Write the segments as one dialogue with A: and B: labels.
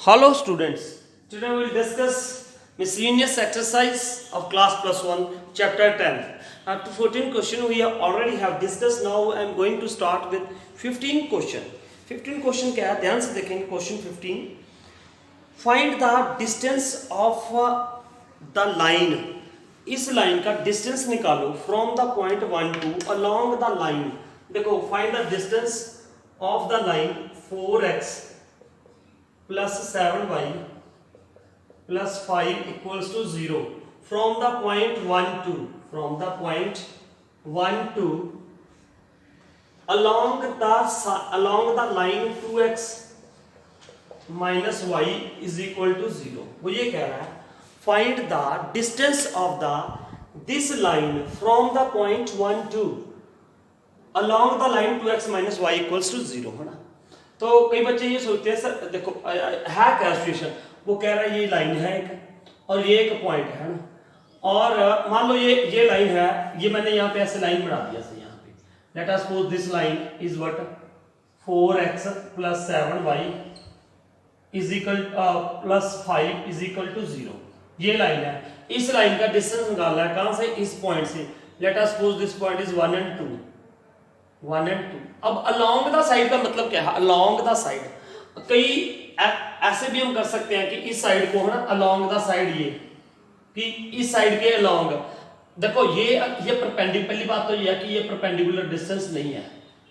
A: Hello students, today we will discuss miscellaneous exercise of class plus 1 chapter 10. Up to 14 question we already have discussed. Now I am going to start with 15 question. 15 question क्या है, ध्यान से देखेंगे. Question 15, find the distance of the line. इस line का distance निकालो from the point 1 two along the line. देखो find the distance of the line 4x plus 7y plus 5 equals to 0 from the point 1 to along the line 2x minus y is equal to 0. वो ये कह रहा है find the distance of this line from the point 1 to along the line 2x minus y equals to 0 है ना. तो कई बच्चे ये सोचते हैं सर देखो है क्या सिचुएशन, वो कह रहा है ये लाइन है एक और ये एक पॉइंट है ना, और मान लो ये लाइन है, ये मैंने यहाँ पे ऐसे लाइन बना दिया से यहाँ पे. Let us suppose this line is what 4x plus 7y is equal plus 5 is equal to 0. ये लाइन है, इस लाइन का डिस्टेंस निकालना है कहां से, इस पॉइंट से. Late us suppose this point is 1 and 2. अब अलोंग द साइड का मतलब क्या है, अलोंग द साइड. कई ऐसे भी हम कर सकते हैं कि इस साइड को है ना अलोंग द साइड, ये कि इस साइड के अलोंग. देखो ये परपेंडिकुलर, पहली बात तो ये है कि ये परपेंडिकुलर डिस्टेंस नहीं है,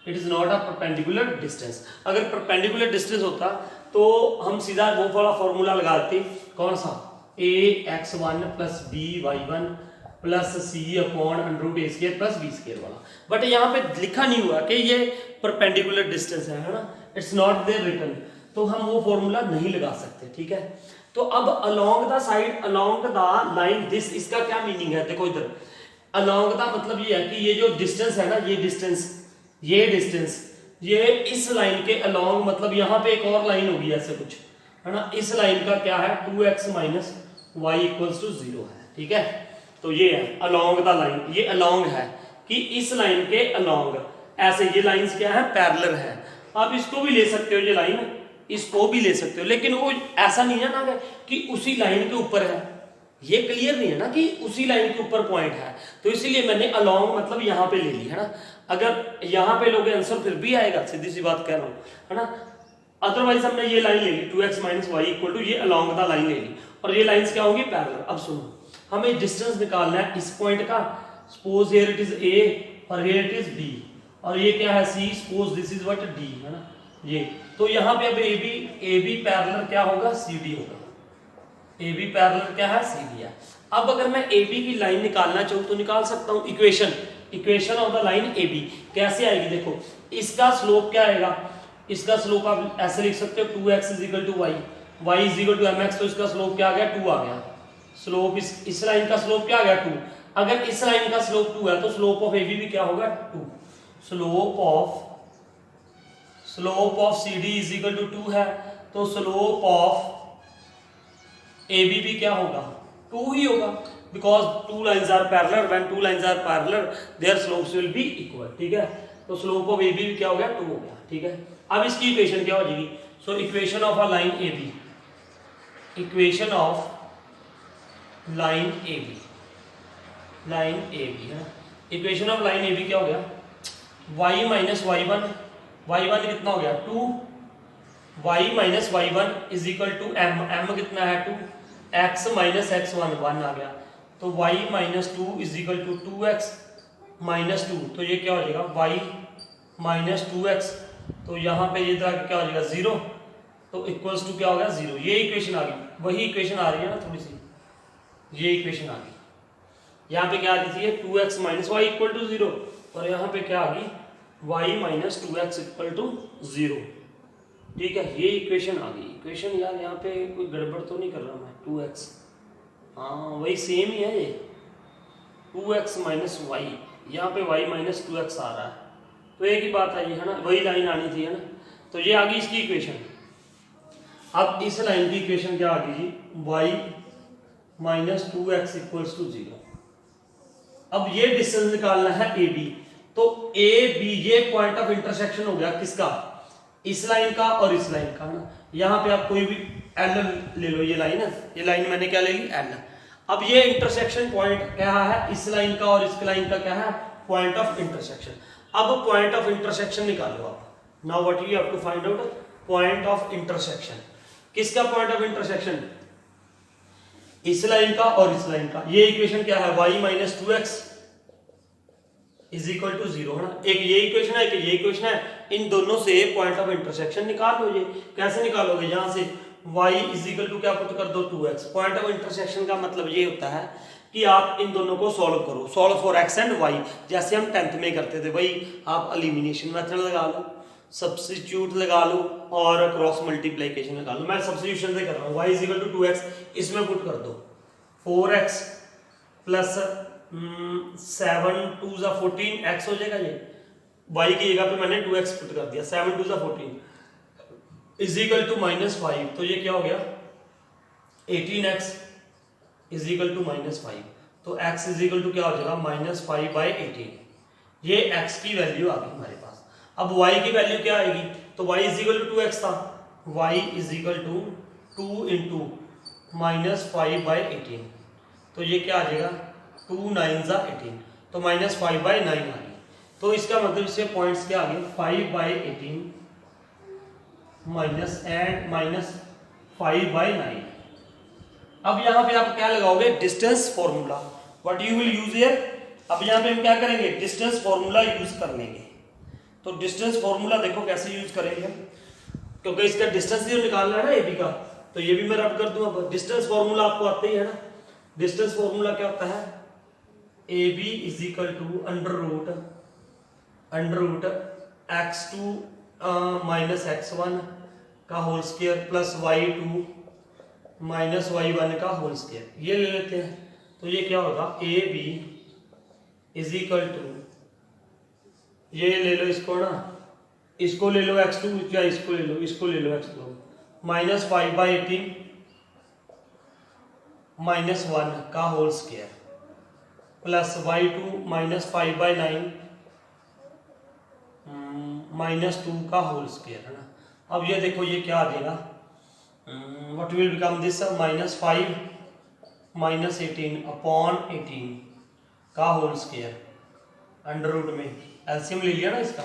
A: it is not a perpendicular distance. अगर परपेंडिकुलर डिस्टेंस होता तो हम सीधा वो वाला फॉर्मूला लगाते, कौन सा, ax1 प्लस by1 प्लस सी अपॉन √a² प्लस b² वाला. बट यहाँ पे लिखा नहीं हुआ कि ये परपेंडिकुलर डिस्टेंस है ना, इट्स नॉट देयर रिटन, तो हम वो फॉर्मूला नहीं लगा सकते. ठीक है, तो अब along the side along the line this, इसका क्या मीनिंग है. देखो इधर अलोंग द मतलब ये है कि ये जो डिस्टेंस है ना, ये डिस्टेंस ये इस लाइन के अलोंग, मतलब यहाँ पे एक और लाइन होगी ऐसे कुछ है ना, इस लाइन का क्या है 2x minus y equals to 0 है. ठीक है, तो ये है अलोंग द लाइन, ये अलोंग है कि इस लाइन के अलोंग ऐसे ये लाइंस क्या है, पैरेलल है. आप इसको भी ले सकते हो, ये लाइन इसको भी ले सकते हो, लेकिन वो ऐसा नहीं है ना कि उसी लाइन के ऊपर है, ये क्लियर नहीं है ना कि उसी लाइन के ऊपर पॉइंट है. तो इसीलिए मैंने अलोंग मतलब यहाँ पे ले ली है ना. अगर यहाँ पे लोगे आंसर फिर भी आएगा, सीधी सी बात कह रहा हूँ है ना. अदरवाइज हमने ये लाइन ले ली 2x minus y equal to, ये अलोंग द लाइन ले ली, और ये लाइंस क्या होगी, पैरेलल. अब सुनो, हमें डिस्टेंस निकालना है इस पॉइंट का. Suppose here it is a और हियर इट इज b, और ये क्या है c, suppose this is what d है ना ये. तो यहाँ पे अब ab पैरेलल क्या होगा, cd होगा. ab पैरेलल क्या है, cd है. अब अगर मैं ab की लाइन निकालना चाहूँ तो निकाल सकता हूँ. Equation of the line ab कैसे आएगी, देखो इसका स्लोप क्या आएगा, इसका स्लोप आप ऐसे लिख सकते हो 2x is equal to y is equal to mx, तो इसका स्लोप क्या आ गया, 2 आ गया. स्लोप इस लाइन का स्लोप क्या आ गया, 2. अगर इस लाइन का स्लोप 2 है तो स्लोप ऑफ AB भी क्या होगा, 2. Slope of CD is equal to 2 है, तो स्लोप ऑफ AB भी क्या होगा, 2 ही होगा, because two lines are parallel. When two lines are parallel their slopes will be equal. ठीक है, तो स्लोप ऑफ AB भी क्या हो गया, 2 हो गया. ठीक है, अब इसकी इक्वेशन क्या हो जाएगी, so equation of a line AB, equation of line AB है. इक्वेशन ऑफ लाइन AB क्या हो गया, y माइनस y1 कितना हो गया 2, y minus y1 is equal to m कितना है 2, x माइनस x1 1 आ गया, तो y minus 2 is equal to 2x minus 2, तो ये क्या हो जाएगा y माइनस 2x, तो यहाँ पे ये तरह क्या हो जाएगा 0, तो इक्वल्स टू क्या होगा 0. ये इक्वेशन आ गई, वही इक्वेशन आ रही है ना थोड़ी सी, ये इक्वेशन आ गई. यहाँ पे क्या आ गई थी 2x minus y equal to 0, और यहाँ पे क्या आ गई y minus 2x equal to 0. ठीक है, ये इक्वेशन आ गई. इक्वेशन यार यहाँ पे कोई गड़बड़ तो नहीं कर रहा मैं, 2x हाँ वही सेम ही है, ये 2x माइनस वाई, यहाँ पे y माइनस 2x आ रहा है, तो एक ही बात आई है ना, वही लाइन आनी थी है ना. तो ये आ गई इसकी इक्वेशन. अब इस लाइन की इक्वेशन क्या आ गई जी, y minus 2x equals to 0. अब ये डिस्टेंस निकालना है AB, तो AB ये पॉइंट ऑफ इंटरसेक्शन हो गया किसका, इस लाइन का और इस लाइन का ना. यहाँ पे आप कोई भी एल ले लो, ये लाइन है, ये लाइन मैंने क्या ले ली, एल। अब ये इंटरसेक्शन पॉइंट क्या है, इस लाइन का और इस लाइन का क्या है, पॉइंट ऑफ इंटरसेक्शन। अब पॉइंट ऑफ इंटरसेक्शन निकालो आप। Now what you have to find out, point of intersection. किसका पॉइंट ऑफ इंटरसेक्शन, इस लाइन का और इस लाइन का। ये इक्वेशन क्या है, y minus 2x is equal to 0 है ना। एक ये इक्वेशन है, एक ये इक्वेशन है, इन दोनों से पॉइंट ऑफ इंटरसेक्शन निकाल लो। ये कैसे निकालोगे, यहां से y इज इक्वल टू क्या पुट कर दो, 2x। पॉइंट ऑफ इंटरसेक्शन का मतलब ये होता है कि आप इन दोनों को सॉल्व करो, solve for x and y, जैसे हम 10th में करते थे भाई। आप एलिमिनेशन मेथड लगा लो, सब्स्टिट्यूट लगा लो और क्रॉस मल्टीप्लिकेशन लगा लो। मैं सब्स्टिट्यूशन से कर रहा हूँ, y is equal to 2x, इसमें पुट कर दो 4x प्लस 7 2 जा 14 x हो जाएगा। ये y की जगह पे मैंने 2x पुट कर दिया, 7 2 जा 14 इज इक्वल टू -5। तो ये क्या हो गया, 18x इज इक्वल टू -5। तो x इज इक्वल टू क्या हो जाएगा, -5/18। ये x की वैल्यू आ गई हमारे पास। अब y की वैल्यू क्या आएगी, तो y is equal to 2x था, y is equal to 2 into -5/18। तो ये क्या आ जाएगा, 2 9 जा 18, तो -5/9 आ गई। तो इसका मतलब इससे पॉइंट्स क्या आ गए, 5/18 -5/9। अब यहाँ पे आप क्या लगाओगे, distance formula. What you will use here, अब यहाँ पे हम क्या करेंगे, डिस्टेंस फॉर्मूला यूज कर लेंगे। तो डिस्टेंस फॉर्मूला देखो कैसे यूज करेंगे, क्योंकि इसका डिस्टेंस ही निकालना है ना AB का, तो ये भी मैं रब कर दूं। अब डिस्टेंस फॉर्मूला आपको आते ही है ना। डिस्टेंस फॉर्मूला क्या होता है, AB is equal to under root x2 minus x1 का whole square plus y2 minus y1 का होल स्क्वायर। ये ले लेते हैं, तो ये क्या होगा, AB इज इक्वल टू, ये ले लो इसको ना, इसको ले लो x2, क्या इसको ले लो, इसको ले लो x2, -5/18 -1 का होल स्क्वायर प्लस y2 -5/9 -2 का होल स्क्वायर है ना। अब ये देखो ये क्या आ जाएगा, what will become this, -5 -18 upon 18 का होल स्क्वायर अंडर रूट में एलसीएम ले लिया ना इसका।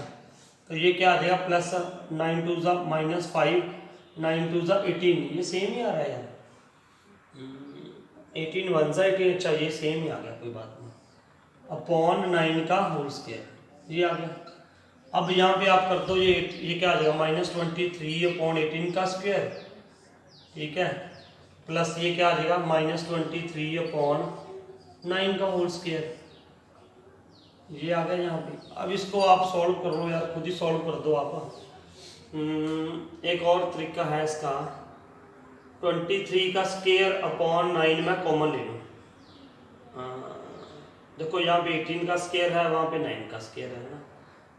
A: तो ये क्या आ जाएगा, प्लस 9 2 जा -5 9 2 जा 18, ये सेम ही आ रहा है यार, 18 1 जा 18, अच्छा ये सेम ही आ गया, कोई बात नहीं, अपॉन 9 का होल स्क्वायर ये आ गया। अब यहाँ पे आप कर दो, ये क्या आ जाएगा, -23/18 का स्क्वायर, ठीक है, प्लस ये क्या आ जाएगा, -23/9 का होल स्क्वायर, ये आ गया यहाँ पे। अब इसको आप सॉल्व कर लो यार, खुद ही सॉल्व कर दो आप। एक और तरीका है इसका, 23 का स्क्वायर अपॉन 9 में कॉमन ले लो। देखो यहाँ पे 18 का स्क्वायर है, वहाँ पे 9 का स्क्वायर है ना।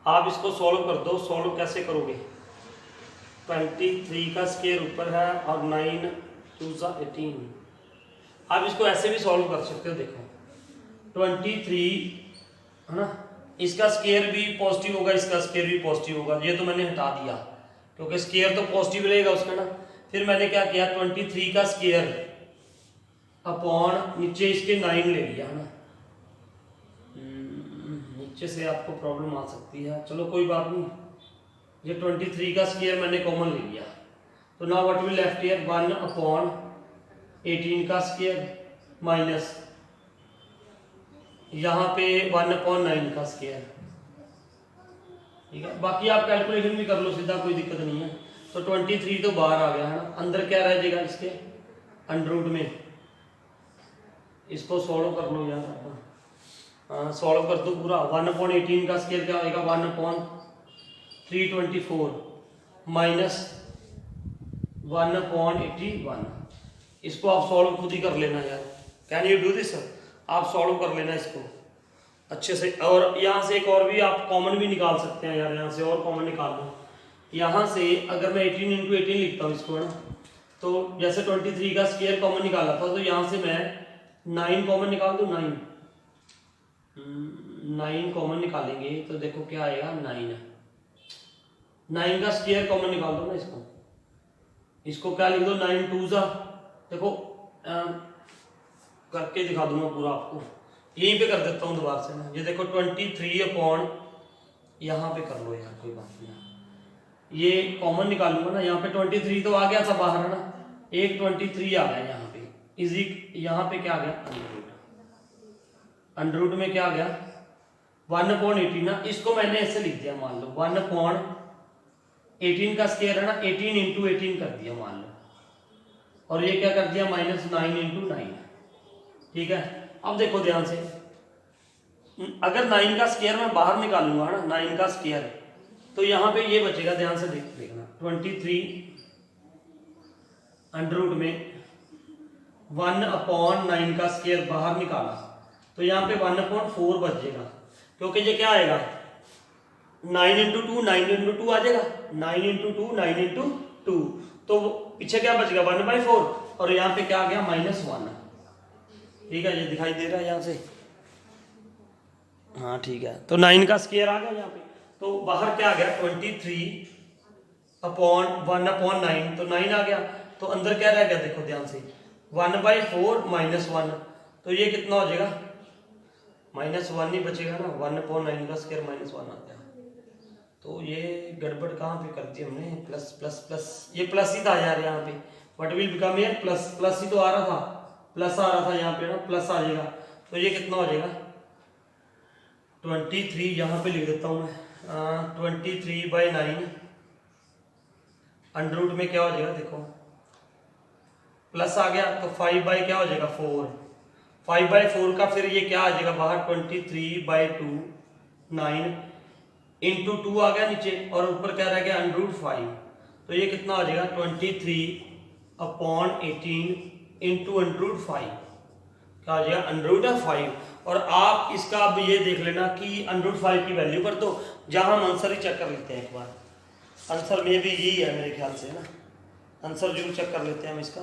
A: आप इसको सॉल्व कर दो, सॉल्व कैसे करोगे, 23 का स्क्वायर ऊपर है और 9 2 जा 18। आप इसको ऐसे भी सॉल्व कर सकते हो, देखो 23 है ना, इसका स्क्वायर भी पॉजिटिव होगा, इसका स्क्वायर भी पॉजिटिव होगा, ये तो मैंने हटा दिया क्योंकि स्क्वायर तो पॉजिटिव रहेगा उसका ना। फिर मैंने क्या किया, 23 का स्क्वायर अपॉन नीचे इसके 9 ले लिया है ना। नीचे से आपको प्रॉब्लम आ सकती है, चलो कोई बात नहीं, ये 23 का स्क्वायर मैंने कॉमन ले लिया। तो now what will left here, 1/18 का स्क्वायर माइनस यहाँ पे 1/9 का स्क्वायर, ठीक है। बाकी आप कैलकुलेशन भी कर लो सीधा, कोई दिक्कत नहीं है। तो 23 तो बाहर आ गया है ना, अंदर क्या रह जाएगा इसके, अंडर रूट में। इसको सॉल्व कर लो यार, हाँ सॉल्व कर दो पूरा। 1/18 का स्क्वायर क्या होगा, 1/324 माइनस 1/81। इसको आप सॉल्व खुद ही कर लेना यार, कैन यू डू दिस, आप सॉल्व कर लेना इसको अच्छे से। और यहाँ से एक और भी आप कॉमन भी निकाल सकते हैं यार, यहाँ से और कॉमन निकाल लो। यहाँ से अगर मैं 18 × 18 लिखता हूँ इसको है ना, तो जैसे 23 का स्क्वायर कॉमन निकाला था, तो यहाँ से मैं 9 कॉमन निकाल दूँ, 9 कॉमन निकालेंगे तो देखो क्या आएगा, 9 का स्क्वायर कॉमन निकाल दो ना इसको, इसको क्या लिख दो 9 2 जा, देखो करके दिखा दूंगा पूरा आपको, यहीं पे कर देता हूँ दोबारा से ना। ये देखो 23 अपॉन, यहाँ पे कर लो यार कोई बात नहीं, ये कॉमन निकालूंगा ना, यहाँ पे 23 तो आ गया था बाहर है ना, एक 23 आ गया यहाँ पे, इजिक यहाँ पे क्या आ गया अंडर रूट में क्या आ गया 1/18 ना, इसको मैंने ऐसे लिख दिया, मान लो 1/18 का स्क्वायर है ना, 18 इंटू 18 कर दिया मान लो, और ये क्या कर दिया -9 इंटू 9। ठीक है, अब देखो ध्यान से, अगर 9 का स्क्वायर मैं बाहर निकालूंगा ना, 9 का स्क्वायर, तो यहाँ पे ये बचेगा, ध्यान से देखना 23 अंडर रूट में 1/9 का स्क्वायर बाहर निकाला, तो यहाँ पे 1/4 बचेगा, क्योंकि ये क्या आएगा 9 इंटू 2 9 इंटू 2 आ जाएगा, 9 इंटू 2 9 इंटू 2, तो पीछे क्या बच गया 1/4, और यहाँ पे क्या आ गया -1। ठीक है, ये दिखाई दे रहा है यहाँ से, हाँ ठीक है, तो 9 का स्क्वायर आ गया यहाँ पे, तो बाहर क्या आ गया 23/1/9, तो 9 आ गया, तो अंदर क्या रह गया देखो ध्यान से 1/4 -1, तो ये कितना हो जाएगा -1 ही बचेगा ना, 1/9 का स्क्वायर -1 आता है, तो ये गड़बड़ कहाँ पे कर दी हमने, प्लस प्लस प्लस, ये प्लस ही था यार यहाँ पे, व्हाट विल बिकम ये प्लस, प्लस ही तो आ रहा था, प्लस आ रहा था यहाँ पे ना, प्लस आ जाएगा, तो ये कितना हो जाएगा 23, यहाँ पे लिख देता हूँ मैं 23/9 अंडर रूट में क्या हो जाएगा देखो, प्लस आ गया, तो 5 क्या हो जाएगा 4, 5/4 का फिर ये क्या आ जाएगा बाहर 23/2 9 इंटू 2 आ गया नीचे, और ऊपर क्या रह गया अंडर रूट 5, तो ये कितना हो जाएगा 23/18 इंटू अंडर रूट 5, क्या हो जाएगा अंडर रूट 5। और आप इसका अब ये देख लेना कि अंडर रूट 5 की वैल्यू कर दो, जहां हम आंसर ही चेक कर लेते हैं एक बार, आंसर में भी यही है मेरे ख्याल से ना, आंसर जरूर चेक कर लेते हैं हम इसका,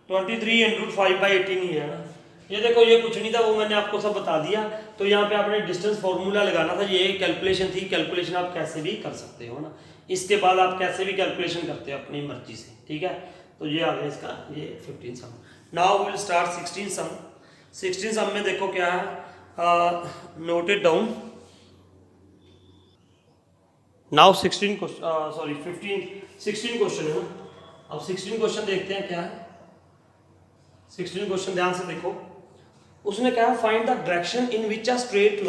A: 23 अंडर रूट 5/18 ही है ना। ये देखो ये कुछ नहीं था, वो मैंने आपको सब बता दिया, तो यहाँ पे आपने डिस्टेंस फॉर्मूला लगाना था, ये कैलकुलेशन थी, कैलकुलेशन आप कैसे भी कर सकते हो ना, इसके बाद आप कैसे भी कैलकुलेशन करते हो अपनी मर्जी से। ठीक है, तो ये आ गया इसका ये 15 सम। नाउ विल स्टार्ट 16 सम। 16 सम में देखो क्या है, note it down. Now 16 question है ना, अब 16 क्वेश्चन देखते हैं क्या है। 16 क्वेश्चन ध्यान से देखो, उसने कहा find the direction in which a straight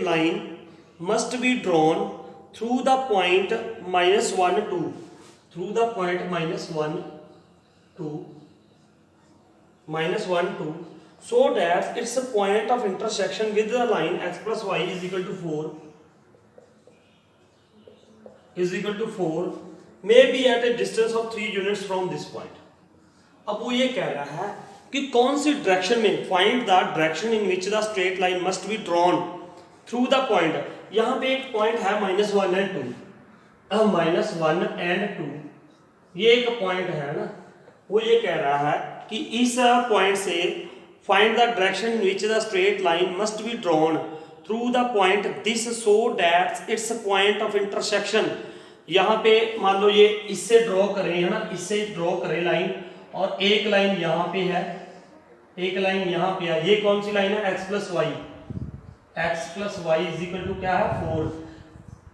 A: line must be drawn through the point -1 2, through the point -1 2 so that its point of intersection with the line x plus y is equal to 4 may be at a distance of 3 units from this point। अब वो ये कह रहा है कि कौन सी direction में, find the direction in which the straight line must be drawn through the point. यहाँ पे एक पॉइंट है -1 and 2, ये एक पॉइंट है ना, वो ये कह रहा है कि इस पॉइंट से find the direction in which the straight line must be drawn through the point this so that it's point of intersection. यहाँ पे मान लो ये इससे ड्रॉ करें है ना, इससे ड्रॉ करें लाइन, और एक लाइन यहाँ पे है, एक लाइन यहाँ पे है, ये कौन सी लाइन है x plus y is equal to क्या है 4।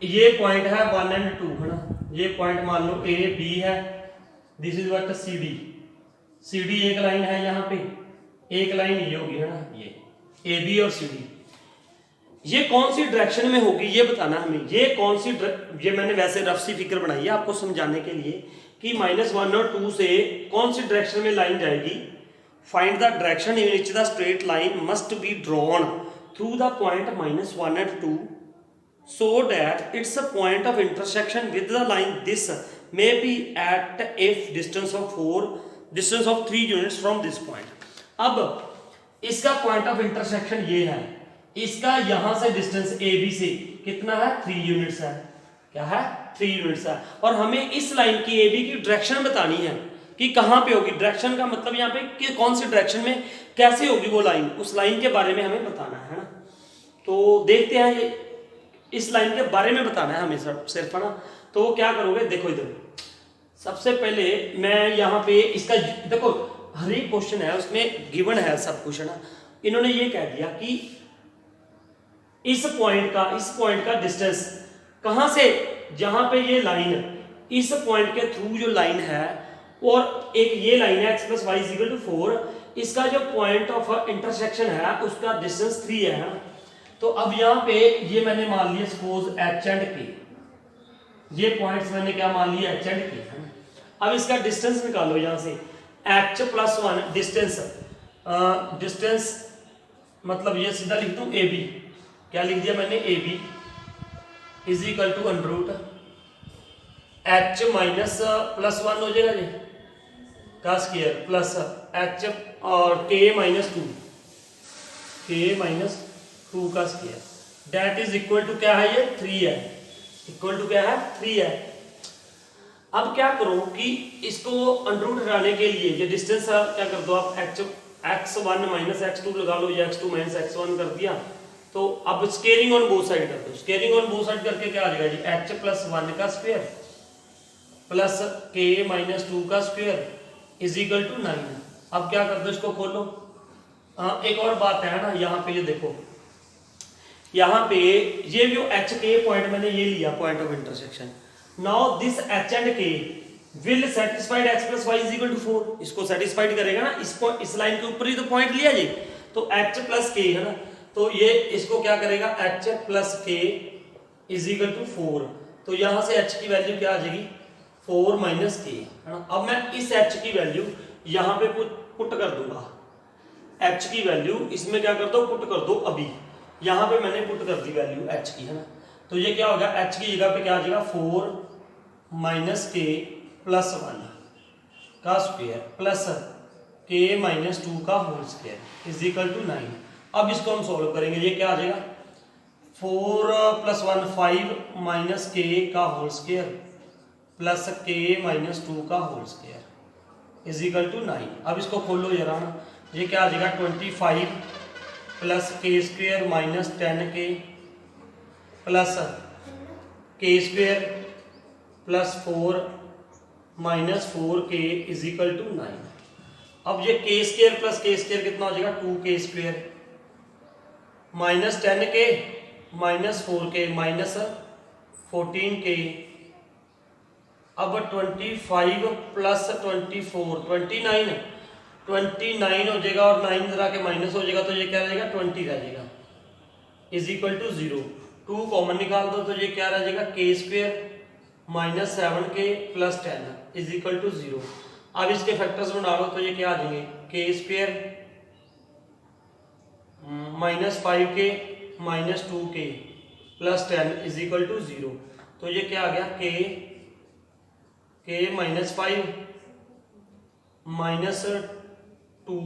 A: ये पॉइंट है 1 and 2 है ना, ये पॉइंट मान लो a b है, दिस इज व्हाट CD एक लाइन है यहाँ पे, एक लाइन ये होगी है ना, ये AB और CD, ये कौन सी डायरेक्शन में होगी ये बताना हमें, ये कौन सी, ये मैंने वैसे रफ सी फिगर बनाई है आपको समझाने के लिए कि -1 और 2 से कौन सी डायरेक्शन में लाइन जाएगी। Find the direction in which the straight line must be drawn through the point -1 and 2 so that its point of intersection with the line this may be at a distance of 3 units from this point। अब इसका point of intersection ये है, इसका यहां से distance AB से कितना है 3 यूनिट्स है, क्या है 3 यूनिट्स है, और हमें इस लाइन की AB की डायरेक्शन बतानी है कि कहां पे होगी। डायरेक्शन का मतलब यहाँ पे कि कौन सी डायरेक्शन में कैसे होगी वो लाइन, उस लाइन के बारे में हमें बताना है ना। तो देखते हैं, ये इस लाइन के बारे में बताना है हमें सिर्फ है ना। तो वो क्या करोगे, देखो इधर सबसे पहले मैं यहाँ पे इसका देखो हर एक क्वेश्चन है उसमें गिवन है सब कुछ है ना। इन्होंने ये कह दिया कि इस पॉइंट का डिस्टेंस कहां से, जहां पे ये लाइन इस पॉइंट के थ्रू जो लाइन है और एक ये लाइन है x + y = 4, इसका जो पॉइंट ऑफ इंटरसेक्शन है उसका डिस्टेंस 3 है ना। तो अब यहाँ पे ये मैंने मान लिया सपोज h एंड k, ये पॉइंट्स मैंने क्या मान लिया h एंड k है ना। अब इसका डिस्टेंस निकालो यहाँ से h + 1 डिस्टेंस मतलब ये सीधा लिख दूं AB, क्या लिख दिया मैंने AB = √h +1 हो जाएगा जी का स्क्वायर प्लस h और k -2 का square that is equal to क्या है, ये 3 है, इक्वल टू क्या है 3 है। अब क्या करो कि इसको अंडर हटाने के लिए ये डिस्टेंस क्या कर दो आप x1 - x2 लगा लो या x2 - x1 कर दिया। तो अब स्केयरिंग ऑन बोथ साइड कर दो, स्केयरिंग ऑन बोथ साइड करके क्या आ जाएगा जी h + 1 का स्क्वायर प्लस k - 2 का स्क्वायर = 9। अब क्या कर दो, इसको खोलो। एक और बात है ना, यहाँ पे ये देखो, यहाँ पे ये जो h k पॉइंट मैंने ये लिया point of intersection. Now this h and k will satisfied x + y = 4, इसको सेटिस्फाइड करेगा ना, इसको इस लाइन के ऊपर ही तो पॉइंट लिया जी, तो h + k है ना, तो ये इसको क्या करेगा h + k = 4। तो यहां से h की वैल्यू क्या आ जाएगी 4 - k है ना। अब मैं इस h की वैल्यू यहां पे पुट कर दूंगा, h की वैल्यू इसमें क्या कर दो पुट कर दो, अभी यहां पे मैंने पुट कर दी वैल्यू h की है ना। तो ये क्या होगा h की जगह पे क्या आ जाएगा 4 - k + 1 का स्क्वायर प्लस k - 2 का होल स्क्वायर = 9। अब इसको हम सॉल्व करेंगे, ये क्या आ जाएगा 4 + 1 5 - k का होल स्क्वायर प्लस k - 2 का होल स्क्वायर = 9। अब इसको खोलो जरा, ये क्या आ जाएगा 25 plus k² - 10k plus k² plus 4 - 4k = 9। अब ये k² प्लस k² कितना हो जाएगा 2k² - 10k - 4k - 14k। अब 25 प्लस 24 29 हो जाएगा और 9 जरा के माइनस हो जाएगा, तो ये क्या रहेगा 20 रह जाएगा = 0। 2 कॉमन निकाल दो तो ये क्या रह जाएगा k² - 7k + 10 = 0। अब इसके फैक्टर्स बना लो तो ये क्या आ जाएंगे k² - 5k - 2k + 10 = 0। तो ये क्या आ गया k -5 - 2,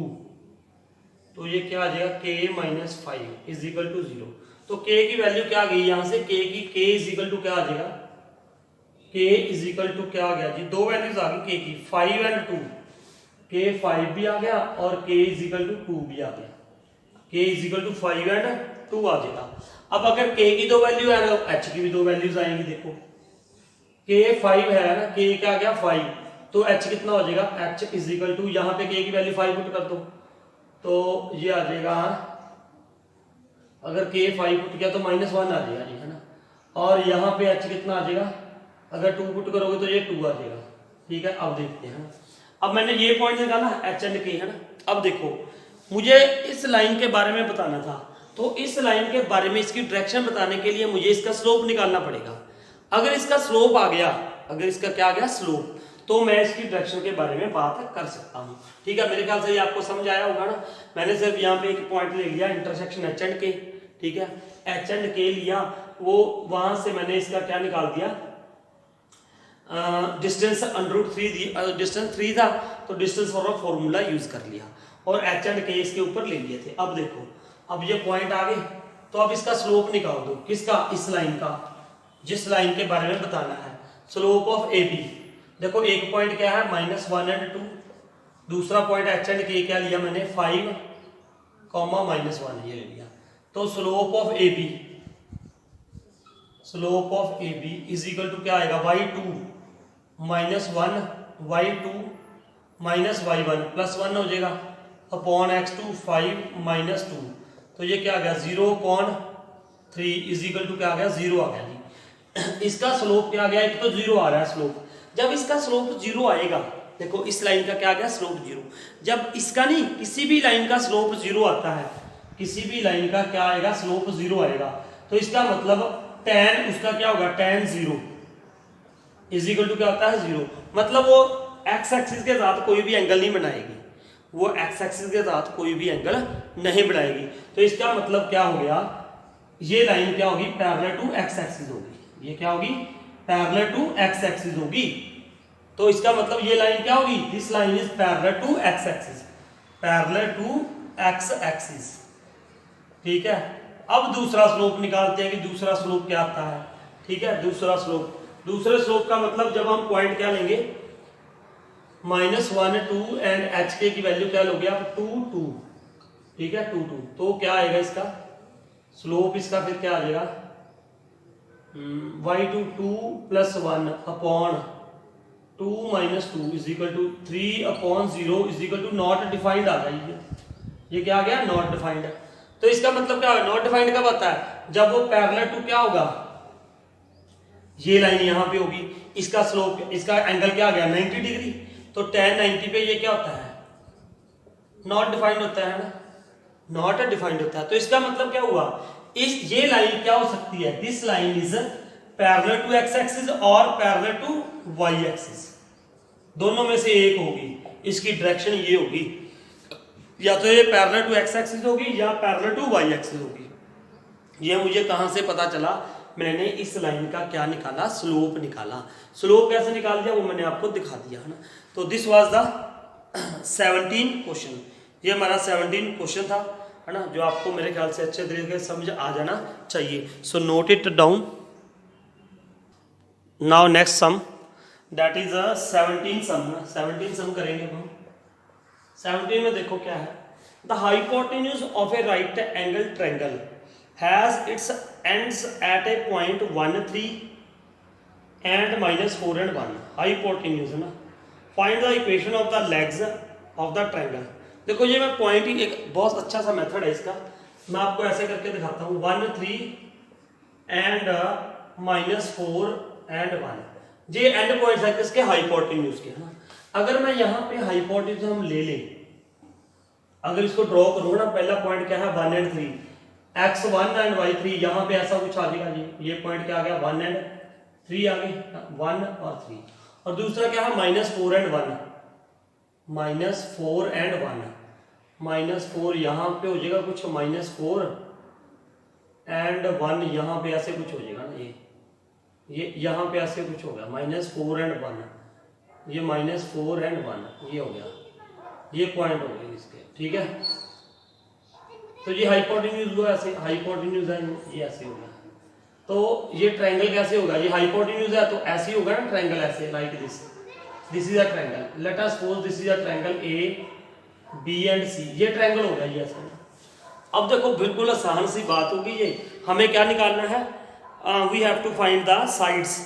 A: तो ये क्या आ जाएगा k - 5 = 0। तो k की वैल्यू क्या आ गई यहां से, k = क्या आ जाएगा k = क्या आ गया जी, दो वैल्यूज आ गई k की 5 एंड 2, k 5 भी आ गया और k = 2 भी आ गया, k = 5 एंड 2 आ जाएगा। अब अगर k की दो वैल्यू है तो h की भी दो वैल्यूज आएंगी। देखो k 5 है ना, k क्या आ गया 5, तो h कितना हो जाएगा h = यहाँ पे k की वैल्यू 5 पुट कर दो तो ये आ जाएगा, अगर k 5 पुट किया तो -1 आ जाएगा जी है ना, और यहाँ पे h कितना आ जाएगा, अगर 2 पुट करोगे तो ये 2 आ जाएगा। ठीक है, अब देखते हैं। अब मैंने ये पॉइंट निकाला h एंड k है ना। अब देखो मुझे इस लाइन के बारे में बताना था, तो इस लाइन के बारे में इसकी डायरेक्शन बताने के लिए मुझे इसका स्लोप निकालना पड़ेगा। अगर इसका स्लोप आ गया, अगर इसका क्या आ गया स्लोप, तो मैं इसकी डायरेक्शन के बारे में बात कर सकता हूँ। ठीक है, मेरे ख्याल से ये आपको समझ आया होगा ना। मैंने सिर्फ यहाँ पे एक पॉइंट ले लिया इंटरसेक्शन h एंड k, ठीक है, h एंड k लिया, वो वहां से मैंने इसका क्या निकाल दिया डिस्टेंस √3, डिस्टेंस 3 था तो डिस्टेंस फॉर्मूला यूज कर लिया और h एंड k इसके ऊपर ले लिए थे। अब देखो अब ये पॉइंट आ गए, तो अब इसका स्लोप निकाल दो, किसका, इस लाइन का, जिस लाइन के बारे में बताना है, स्लोप ऑफ AB। देखो एक पॉइंट क्या है -1 एंड 2, दूसरा पॉइंट h एंड k क्या लिया मैंने 5, -1 ये ले लिया। तो slope of AB, slope of A B is equal to क्या आएगा y2 minus 1 y2 minus y1 plus 1 हो जाएगा अपॉन x2 5 माइनस 2, तो ये क्या आ गया 0/3 इज इक्वल टू क्या आ गया 0 आ गया जी। इसका स्लोप क्या आ गया, एक तो 0 आ रहा है स्लोप, जब इसका स्लोप 0 आएगा, देखो इस लाइन का क्या आ गया स्लोप 0, जब इसका नहीं किसी भी लाइन का स्लोप 0 आता है, किसी भी लाइन का क्या आएगा स्लोप 0 आएगा, तो इसका मतलब tan उसका क्या होगा tan 0 इज इक्वल टू क्या होता है 0, मतलब वो x एक्सिस के साथ कोई भी एंगल नहीं बनाएगी, वो x एक्सिस के साथ कोई भी एंगल नहीं बनाएगी, तो इसका मतलब क्या हो गया, ये लाइन क्या होगी पैरेलल टू x एक्सिस होगी, ये क्या होगी पैरेलल टू x एक्सिस होगी, तो इसका मतलब ये लाइन क्या होगी, this line is parallel to x axis, parallel to x axis, ठीक है। अब दूसरा स्लोप निकालते हैं कि दूसरा स्लोप क्या आता है, ठीक है। दूसरा स्लोप, दूसरे स्लोप का मतलब जब हम पॉइंट क्या लेंगे -1 2 एंड एच के की वैल्यू क्या लोगे आप 2 2, ठीक है 2 2, तो क्या आएगा इसका स्लोप, इसका फिर क्या आ जाएगा y2 2 + 1 upon 2 - 2 is equal to 3/0 is equal to not defined आ गया, ये क्या आ गया नॉट डिफाइंड, तो इसका मतलब क्या है नॉट डिफाइंड कब आता है, जब वो पैरेलल टू क्या होगा, ये लाइन यहां पे होगी, इसका स्लोप इसका एंगल क्या आ गया 90 डिग्री, तो tan 90 पे ये क्या होता है नॉट डिफाइंड होता है ना, नॉट डिफाइंड होता है, तो इसका मतलब क्या हुआ, इस ये लाइन क्या हो सकती है, this line is parallel to x axis और पैरेलल टू y एक्सिस, दोनों में से एक होगी, इसकी डायरेक्शन ये होगी, या तो ये पैरेलल टू x एक्सिस होगी या पैरेलल टू y एक्सिस होगी। ये मुझे कहां से पता चला, मैंने इस लाइन का क्या निकाला स्लोप निकाला, स्लोप कैसे निकाल दिया वो मैंने आपको दिखा दिया है ना। तो दिस वाज द 17 क्वेश्चन, ये हमारा 17 क्वेश्चन था है ना, जो आपको मेरे ख्याल से अच्छे तरीके से समझ आ जाना चाहिए। So note it down. Now next sum that is 17 sum, 17 sum करेंगे हम। 17 में देखो क्या है, the hypotenuse of a right angle triangle has its ends at a point 1 3 and -4 and 1, hypotenuse है ना, find the equation of the legs of the triangle. देखो ये मैं पॉइंट ही, एक बहुत अच्छा सा मेथड है इसका, मैं आपको ऐसे करके दिखाता हूँ 1 3 एंड -4 and 1, ये एंड पॉइंट्स है किसके हाइपोटेन्यूज के, है ना। अगर मैं यहाँ पे हाइपोटेन्यूज हम ले लें, अगर इसको ड्रॉ करूँ ना, पहला पॉइंट क्या है 1 and 3, x1 and y3, यहाँ पे ऐसा कुछ आ जाएगा, ये पॉइंट क्या आ गया 1 and 3 आ गए, 1 और 3, और दूसरा क्या है -4 and 1, -4 and 1, -4 यहाँ पे हो जाएगा कुछ -4 and 1, यहाँ पे ऐसे कुछ हो जाएगा ना, ये यहाँ पे ऐसे कुछ होगा -4 and 1, ये -4 and 1 ये हो गया, ये पॉइंट हो गए इसके, ठीक है। तो ये हाइपोटेन्यूज हुआ ऐसे, हाइपोटेन्यूज है ये ऐसे होगा, तो ये ट्रायंगल कैसे होगा, ये हाइपोटेन्यूज है तो ऐसे ही होगा ना ट्रायंगल, ऐसे like this, this is a triangle, late us suppose this is a triangle A B and C, ये ट्रायंगल हो गया ये ऐसे। अब देखो बिल्कुल आसान सी बात होगी, ये हमें क्या निकालना है, we have to find the sides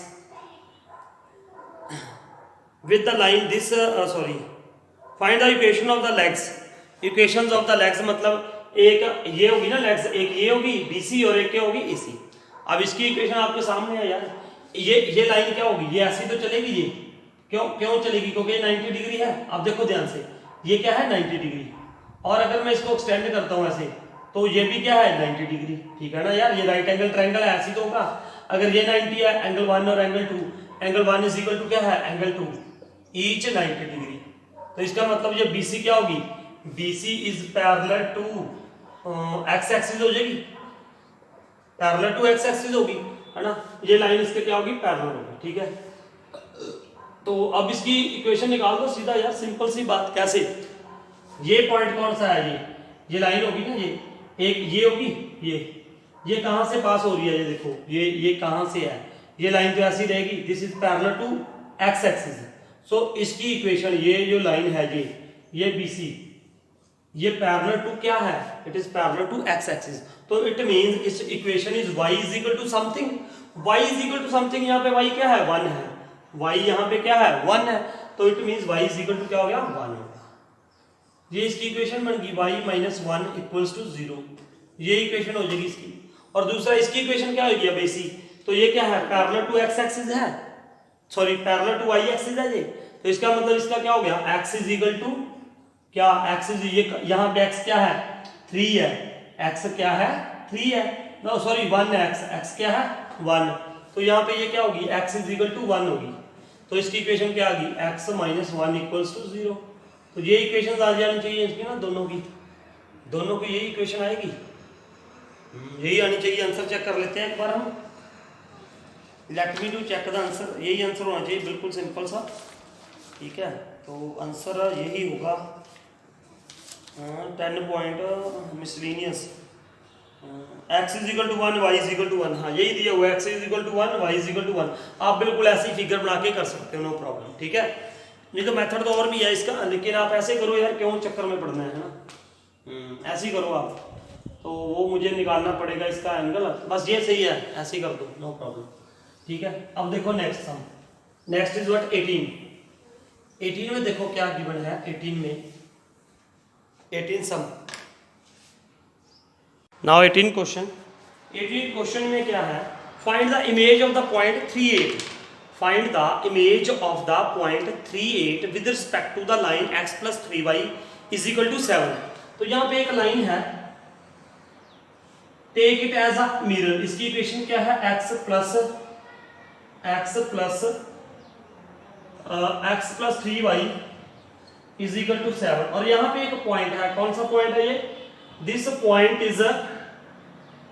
A: with the line this, sorry find the equation of the legs, equations of the legs मतलब एक ये होगी ना लेग्स, एक ये होगी BC और एक क्या होगी AC। अब इसकी इक्वेशन आपके सामने है यार, ये लाइन क्या होगी, ये ऐसी तो चलेगी, ये क्यों चलेगी, क्योंकि ये 90 डिग्री है। अब देखो ध्यान से, ये क्या है 90 डिग्री, और अगर मैं इसको एक्सटेंड करता हूँ ऐसे, तो ये भी क्या है 90 डिग्री, ठीक है ना यार, ये राइट एंगल ट्रायंगल है, ऐसी तो होगा। अगर ये 90 है, एंगल 1 और angle 2, angle 1 is equal to क्या है एंगल 2, ईच 90 डिग्री, तो इसका मतलब ये BC क्या होगी, BC is parallel to x axis हो जाएगी, पैरेलल टू x एक्सिस होगी, है ना, ये लाइन इसके क्या होगी पैरेलल होगी, ठीक है। तो अब इसकी इक्वेशन निकाल दो सीधा यार, सिंपल सी बात। कैसे, ये पॉइंट कौन सा है, ये लाइन होगी ना, ये एक ये होगी, ये कहां से पास हो रही है, ये देखो ये कहां से है, ये लाइन तो ऐसी रहेगी, this is parallel to x axis, so इसकी इक्वेशन ये जो लाइन है ये BC, ये पैरेलल टू क्या है, it is parallel to x axis, तो इट मींस इस equation is y is equal to something, y is equal to something, यहाँ पे y क्या है 1 है, y यहाँ पे क्या है 1 है, तो it means y is equal to क्या हो गया 1 होगा। ये इसकी इक्वेशन बन गई y माइनस 1 इक्वल्स टू 0, ये इक्वेशन हो जाएगी इसकी। और दूसरा इसकी इक्वेशन क्या होगी अब इसी, तो ये क्या है पैरेलल टू x एक्सिस है, sorry parallel to y axis है ये, तो इसका मतलब इसका क्या हो गया x इज इक्वल टू क्या, x इज ये यहाँ पे x क्या है 3 है, x क्या है 3 है, नो सॉरी 1 है, x क्या है 1, तो यहाँ पे ये क्या होगी x इज इक्वल टू 1 होगी, तो इसकी इक्वेशन क्या आ गई x माइनस 1 इक्वल्स टू 0। तो ये इक्वेशन आ जानी चाहिए इसकी ना, दोनों की यही इक्वेशन आएगी, यही आनी चाहिए। आंसर चेक कर लेते हैं एक बार हम, let me do check the answer, यही आंसर होना चाहिए, बिल्कुल सिंपल सा, ठीक है। तो आंसर यही होगा 10 point miscellaneous, x is equal to 1 y is equal to 1, हाँ यही दिया हुआ है, x is equal to 1 y is equal to 1। आप बिल्कुल ऐसी फिगर बना के कर सकते हो, नो प्रॉब्लम, ठीक है। नहीं तो मेथड तो और भी है इसका, लेकिन आप ऐसे करो यार, क्यों चक्कर में पड़ना है ना, ऐसे ही करो आप, तो वो मुझे निकालना पड़ेगा इसका एंगल, बस ये सही है, ऐसे ही कर दो, नो प्रॉब्लम, ठीक है। अब देखो next sum, next is what 18 में देखो क्या गिवन है 18 सम। नाउ 18 क्वेश्चन में क्या है, find the image of the point 38, find the image of the point 38 with respect to the line x plus 3y is equal to 7। तो यहाँ पे एक लाइन है, take it as a mirror, इसकी equation क्या है x plus 3y is equal to 7, और यहाँ पे एक पॉइंट है, कौन सा पॉइंट है ये, दिस पॉइंट इज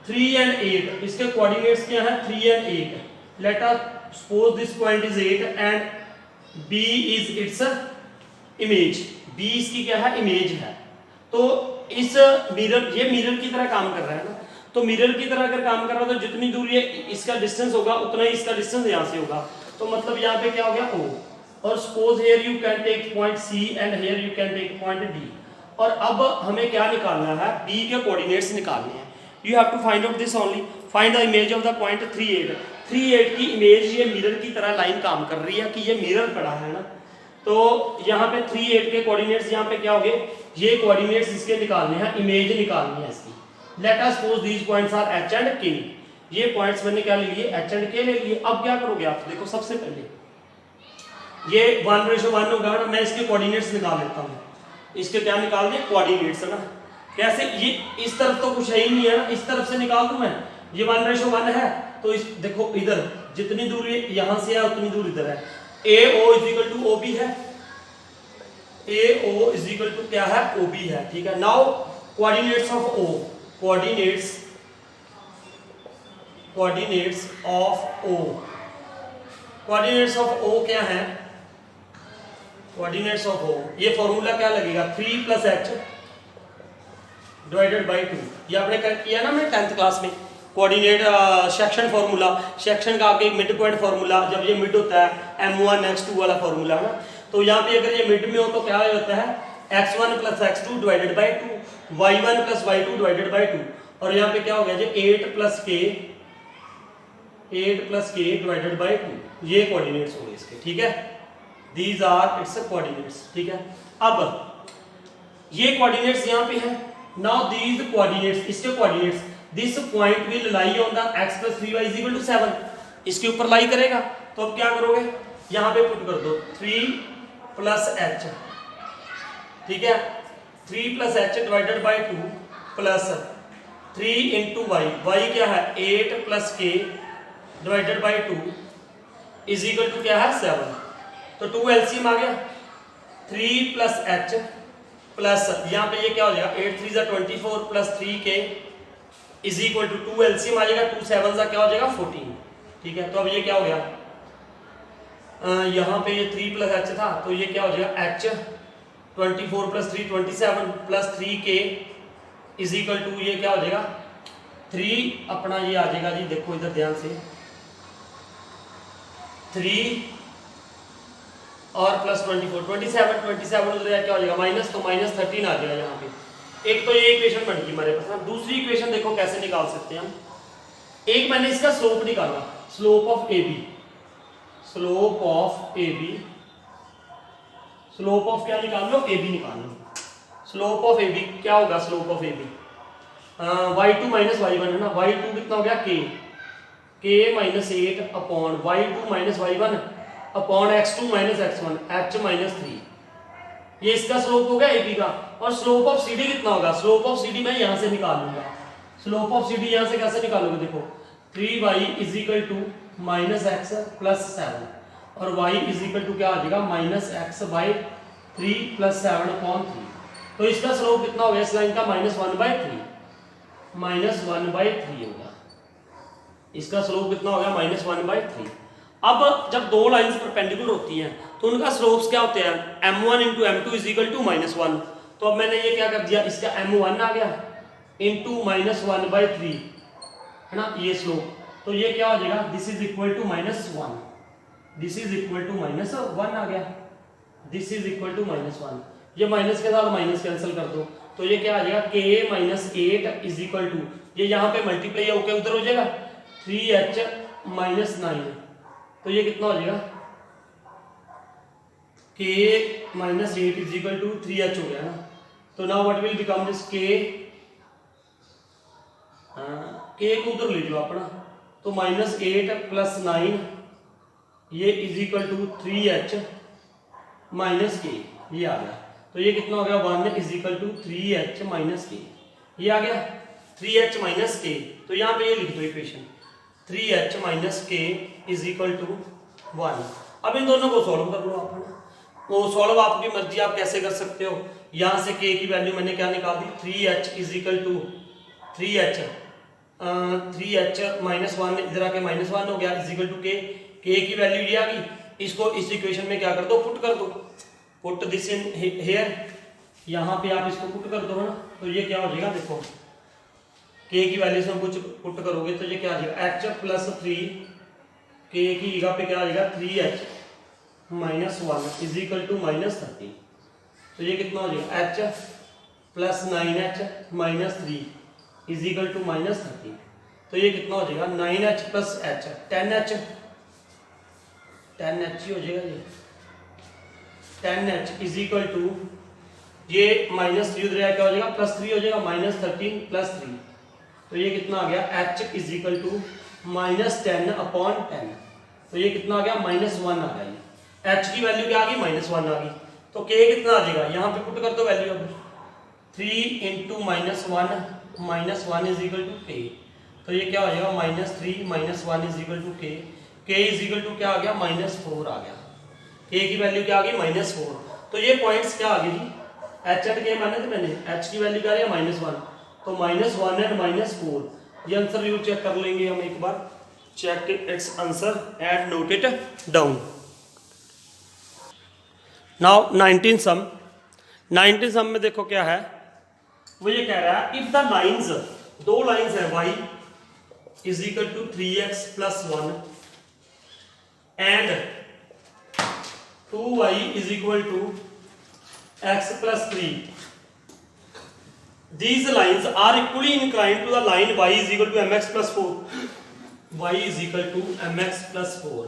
A: 3 and 8, इसके कोऑर्डिनेट्स क्या है 3 and 8, late us suppose this point is 8 and b is its image, b इसकी क्या है इमेज है। तो इस मिरर, ये मिरर की तरह काम कर रहा है ना, तो मिरर की तरह अगर काम कर रहा है तो जितनी दूर ये इसका डिस्टेंस होगा उतना ही इसका डिस्टेंस यहाँ से होगा, तो मतलब यहाँ पे क्या हो गया O, और suppose here you can take point C and here you can take point D, और अब हमें क्या निकालना है, B के कोऑर्डिनेट्स निकालने हैं। You have to find out this only, find the image of the point 38 की इमेज, ये मिरर की तरह लाइन काम कर रही है कि ये मिरर पड़ा है ना, तो यहाँ पे 38 के कोऑर्डिनेट्स यहाँ पे क्या हो गए, ये कोऑर्डिनेट्स इसके निकालने हैं, इमेज निकालनी है इसकी। Let us suppose these points are h and k, ये पॉइंट्स मैंने क्या ले लिए h एंड k ले लिए। अब क्या करोगे आप, देखो सबसे पहले ये 1:1 होगा ना, मैं इसके कोऑर्डिनेट्स निकाल लेता हूँ, इसके क्या निकाल दें कोऑर्डिनेट्स है ना, कैसे, ये इस तरफ तो कुछ है ही नहीं है ना, इस तरफ से निकाल दूं मैं, ये 1:1 है, तो इस देखो इधर जितनी दूरी यहां से है उतनी दूर इधर है, AO is equal to OB है, AO इज इक्वल टू क्या है OB है, ठीक है। Now coordinates of O, coordinates of O क्या है, कोऑर्डिनेट्स ऑफ O, ये फॉर्मूला क्या लगेगा 3 + h डिवाइडेड बाई 2, ये आपने किया ना मैं 10th क्लास में, कोऑर्डिनेट सेक्शन फॉर्मूला, सेक्शन का आगे मिड पॉइंट फॉर्मूला, जब ये मिड होता है m1 x2 वाला फॉर्मूला है ना, तो यहाँ पे अगर ये मिड में हो तो क्या होता है x1 + x2 divided by 2, y1 + y2 divided by 2, और यहाँ पे क्या हो गया जी 8 + k डिवाइडेड बाई 2, ये कोऑर्डिनेट्स हो गए इसके, ठीक है, दीज आर इट्स कोऑर्डिनेट्स, ठीक है। अब ये कोऑर्डिनेट्स यहाँ पे है, नाउ दीज कोऑर्डिनेट्स, इसके coordinates, this point will lie on the x + 3y is equal to 7, इसके ऊपर लाई करेगा, तो अब क्या करोगे, यहाँ पे पुट कर दो 3 + h, ठीक है, 3 + h divided by 2 plus 3 × y, y क्या है 8 + k divided by 2 is equal to क्या है 7, तो 2 एलसीएम आ गया, 3 + h प्लस यहाँ पे ये क्या हो जाएगा 8 × 3 = 24 plus 3k is equal to 2 LCM आ जाएगा, 2 7 सा क्या हो जाएगा 14, ठीक है। तो अब ये क्या हो गया, यहाँ पे ये 3 + h था, तो ये क्या हो जाएगा h 24 + 3 27 plus 3k is equal to ये क्या हो जाएगा 3 अपना ये आ जाएगा जी, देखो इधर ध्यान से 3 और प्लस 24 27 उधर क्या हो जाएगा माइनस, तो -13 आ जाएगा यहाँ पे। एक तो ये इक्वेशन बन गई हमारे पास ना। दूसरी इक्वेशन देखो कैसे निकाल सकते हैं हम, एक मैंने इसका स्लोप निकाला, slope of A B, slope of A B, slope of क्या निकाल लो, ए बी निकाल लो। स्लोप ऑफ ए बी क्या होगा, slope of A B y2 minus y1 है ना, y2 कितना हो गया k minus 8 upon y2 minus y1 upon x2 minus x1 h minus 3, ये इसका स्लोप हो गया ए बी का। और स्लोप ऑफ सी डी कितना होगा, स्लोप ऑफ सी डी मैं यहां से निकाल लूंगा। स्लोप ऑफ सी डी यहां से कैसे निकालोगे, देखो 3y is equal to minus x plus 7 और y इज इक्वल टू क्या आ जाएगा minus x by 3 plus 7 upon 3। तो इसका स्लोप कितना हो गया इस लाइन का, -1/3, -1/3 होगा इसका स्लोप कितना हो गया, -1/3। अब जब दो लाइंस परपेंडिकुलर होती हैं तो उनका स्लोप्स क्या होते हैं, m1 into m2 is equal to -1। तो अब मैंने ये क्या कर दिया, इसका m1 आ गया इंटू -1/3 है ना, ये स्लोप। तो ये क्या हो जाएगा, this is equal to -1, this is equal to -1 आ गया, दिस इज इक्वल टू -1। ये माइनस के साथ माइनस कैंसिल कर दो तो ये क्या आ जाएगा, k minus 8 is equal to, ये यहाँ पे मल्टीप्लाई होकर उधर हो जाएगा 3h माइनस 9। तो ये कितना हो जाएगा, k minus 8 is equal to 3h हो गया ना। तो now what will become this k, k को उधर ले जाओ अपना, तो -8 प्लस 9 ये is equal to 3h minus k, ये आ गया। तो ये कितना हो गया, 1 is equal to 3h minus k, ये आ गया 3h माइनस k। तो यहाँ पे ये लिख दो equation 3h minus k is equal to 1। अब इन दोनों को सॉल्व कर लो आप, वो सॉल्व आपकी मर्जी, आप कैसे कर सकते हो। यहाँ से k की वैल्यू मैंने क्या निकाल दी, 3h is equal to 3h minus 1, इधर आके -1 हो गया इज इक्वल टू k की वैल्यू ये आ गई। इसको इस इक्वेशन में क्या कर दो, पुट कर दो, पुट दिस इन हियर, यहाँ पे आप इसको पुट कर दो ना। तो ये क्या हो जाएगा, देखो k की वैल्यू से कुछ पुट करोगे तो ये क्या आ जाएगा, h प्लस 3, k की जगह पे क्या आ जाएगा 3h minus 1 is equal to -30। तो ये कितना हो जाएगा, h plus 9h minus 3 is equal to -30। तो ये कितना हो जाएगा, 9h प्लस h 10h ही हो जाएगा, ये 10h इज इक्वल टू, ये -3 उधर क्या हो जाएगा, +3 हो जाएगा, -13 प्लस 3। तो ये कितना आ गया, h is equal to -10 upon 10। तो ये कितना आ गया, -1 आ गया। ये h की वैल्यू क्या आ गई, -1 आ गई। तो k कितना आ जाएगा, यहाँ पे पुट कर दो वैल्यू, अब 3 into -1 is equal to k। तो ये क्या हो जाएगा, -3 -1 is equal to k, k is equal to क्या आ गया, -4 आ गया। k की वैल्यू क्या आ गई, -4। तो ये पॉइंट्स क्या आ गई जी, h एंड k माने थे मैंने, h की वैल्यू क्या आ रही है, -1, तो -1 एंड -4। ये आंसर यू चेक कर लेंगे हम एक बार, check its answer and note it down. Now 19 sum में देखो क्या है, वो ये कह रहा है, इफ द लाइंस, दो लाइंस है y is equal to 3x plus 1 and 2y is equal to x plus 3, these lines are equally inclined to the line y is equal to mx plus 4, y is equal to mx plus 4,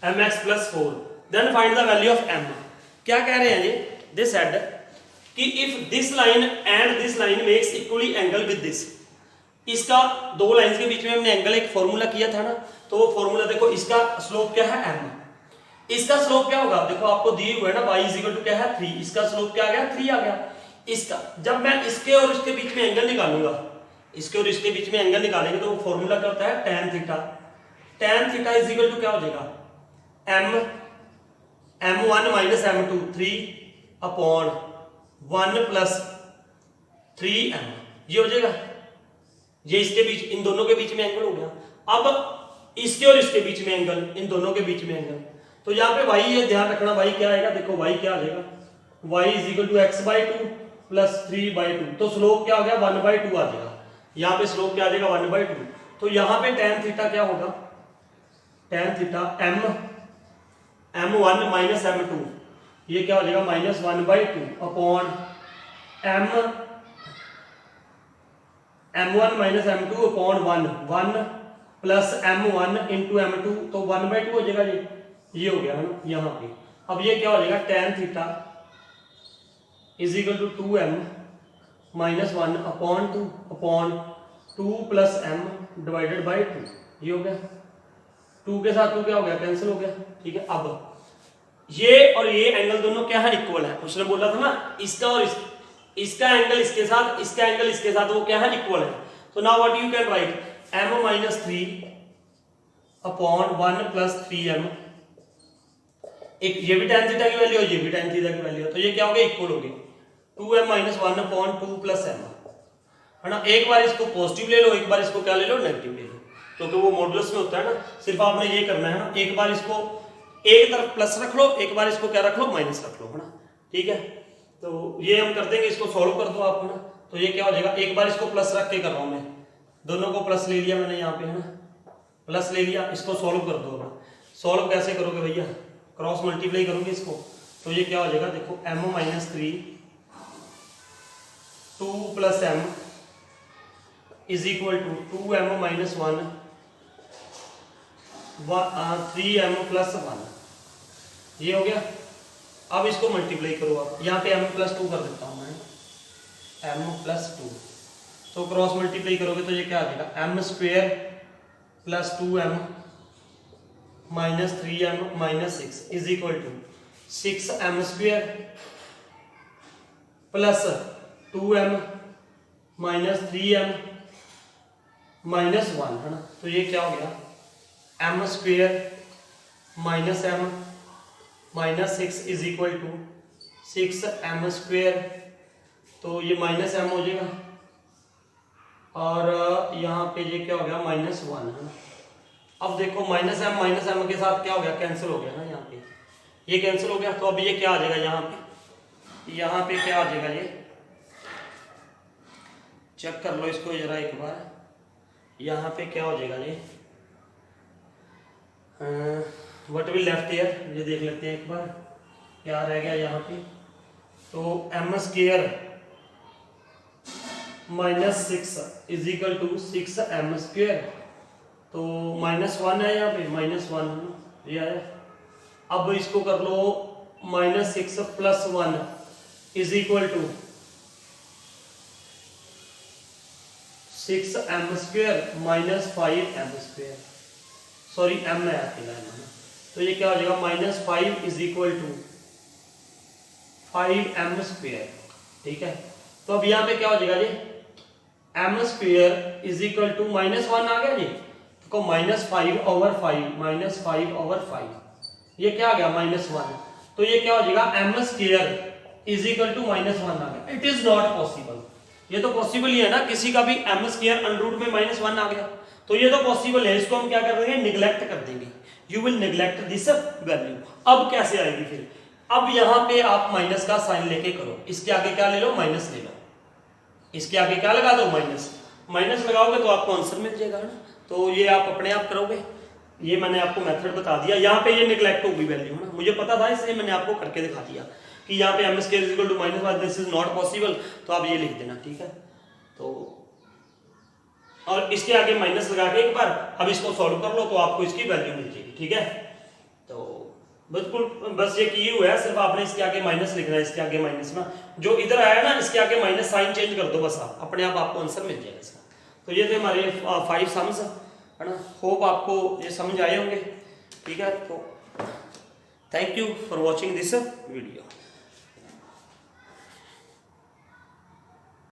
A: mx plus 4, then find the value of m। क्या कह रहे हैं ये, this said कि if this line and this line makes equally angle with this, इसका दो lines के बीच में हमने एंगल एक फॉर्मूला किया था ना, तो वो फॉर्मूला देखो, इसका स्लोप क्या है m, इसका स्लोप क्या होगा, देखो आपको दिए हुए है ना, y इज इक्वल टू क्या है 3, इसका स्लोप क्या आ गया 3 आ गया। इसका जब मैं इसके और इसके बीच में एंगल निकालूंगा, इसके और इसके बीच में एंगल निकालेंगे तो वो फॉर्मूला क्या होता है, tan theta. tan theta is equal to क्या हो जाएगा, m1 minus m2 3 upon 1 plus 3m, ये हो जाएगा, ये इसके बीच, इन दोनों के बीच में एंगल हो गया। अब इसके और इसके बीच में एंगल, इन दोनों के बीच में एंगल, तो यहाँ पे y ये ध्यान रखना, y क्या आएगा, देखो y क्या आ जाएगा, y is equal to x/2 plus 3/2, तो स्लोप क्या हो गया 1/2 आ जाएगा। यहाँ पे स्लोप क्या आ जाएगा 1/2। तो यहाँ पे tan थीटा क्या होगा, tan theta m1 minus m2, ये क्या हो जाएगा -1/2 upon m1 minus m2 upon 1 plus m1 into m2, तो 1/2 हो जाएगा ये हो गया है ना यहाँ पे। अब ये क्या हो जाएगा tan theta is equal to 2m minus 1 upon 2 plus m divided by 2, ये हो गया। 2 के साथ 2 क्या हो गया, कैंसिल हो गया। ठीक है, अब ये और ये एंगल दोनों क्या है, इक्वल है। उसने बोला था ना इसका और इसका एंगल इसके साथ, इसका एंगल इसके साथ, वो क्या है, इक्वल है। तो now what you can write m minus 3 upon 1 plus 3m, एक ये भी tan थीटा की वैल्यू है, ये भी tan थीटा की वैल्यू है, तो ये क्या हो गया, इक्वल हो गए। 2m minus 1 upon 2 plus m है ना। एक बार इसको पॉजिटिव ले लो, एक बार इसको क्या ले लो, नेगेटिव ले लो, क्योंकि वो मॉडुलस में होता है ना। सिर्फ आपने ये करना है ना, एक बार इसको एक तरफ प्लस रख लो, एक बार इसको क्या रख लो, माइनस रख लो, है ना। ठीक है, तो ये हम कर देंगे, इसको सॉल्व कर दो आप, है ना। तो ये क्या हो जाएगा, एक बार इसको प्लस रख के कर रहा हूं मैं, दोनों को प्लस ले लिया मैंने यहाँ पे, है ना, प्लस ले लिया। इसको सॉल्व कर दो। सॉल्व कैसे करोगे भैया, क्रॉस मल्टीप्लाई करोगे इसको, तो ये क्या हो जाएगा, देखो m minus 3 2 plus m is equal to 2m minus 1 3m plus 1, ये हो गया। अब इसको मल्टीप्लाई करो आप, यहाँ पे m प्लस 2 कर देता हूँ मैं, m प्लस 2, तो क्रॉस मल्टीप्लाई करोगे तो ये क्या आ जाएगा, m square plus 2m minus 3m minus 6 is equal to 6m square plus 2m minus 3m minus 1, है ना। तो ये क्या हो गया, m square minus m minus 6 is equal to 6m square, तो ये माइनस m हो जाएगा, और यहाँ पे ये क्या हो गया, माइनस 1, है ना। अब देखो माइनस m के साथ क्या हो गया, कैंसिल हो गया ना, यहाँ पे ये कैंसिल हो गया। तो अब ये क्या आ जाएगा, यहाँ पे क्या आ जाएगा, ये चेक कर लो इसको जरा एक बार, यहाँ पे क्या हो जाएगा, ये व्हाट विल लेफ्ट हियर, ये देख लेते हैं एक बार क्या रह गया यहाँ पे। तो m square minus 6 is equal to 6m square, तो माइनस 1 है यहाँ पे, माइनस 1 ये आया। अब इसको कर लो minus 6 plus 1 is equal to 6m square minus 5m square, sorry m है अकेला, तो ये क्या हो जाएगा, minus 5 is equal to 5m square. ठीक है, तो अब यहाँ पे क्या हो जाएगा जी, m square is equal to minus 1 आ गया जी, तो माइनस 5 ओवर 5, माइनस 5 ओवर 5, ये क्या आ गया, माइनस 1। तो ये क्या हो जाएगा, m square is equal to minus 1 आ गया। इट इज नॉट पॉसिबल, ये तो पॉसिबल ही है ना, किसी का भी m स्क्वायर अंडर रूट में माइनस 1 आ गया, तो ये तो पॉसिबल है। इसको हम क्या कर देंगे, निगलेक्ट कर देंगे, you will neglect this value. अब कैसे आएगी फिर, अब यहाँ पे आप माइनस का साइन लेके करो, इसके आगे क्या ले लो, माइनस ले लो, इसके आगे क्या लगा दो, माइनस, माइनस लगाओगे तो आपको आंसर मिल जाएगा ना। तो ये आप अपने आप करोगे, ये मैंने आपको मेथड बता दिया। यहाँ पे ये निगलेक्ट होगी वैल्यू, है ना, मुझे पता था इसलिए मैंने आपको करके दिखा दिया कि यहाँ पे m square is equal to minus 1, this is not possible, तो आप ये लिख देना। ठीक है, तो और इसके आगे माइनस लगा के एक बार अब इसको सॉल्व कर लो तो आपको इसकी वैल्यू मिल जाएगी। ठीक है, तो बिल्कुल बस ये की हुआ है, सिर्फ आपने इसके आगे माइनस लिखना है, इसके आगे माइनस ना, जो इधर आया ना इसके आगे माइनस साइन चेंज कर दो, बस आप अपने आप आपको आंसर मिल जाएगा इसका। तो ये थे हमारे 5 सम्स, है ना, होप आपको ये समझ आए होंगे। ठीक है, तो thank you for watching this video.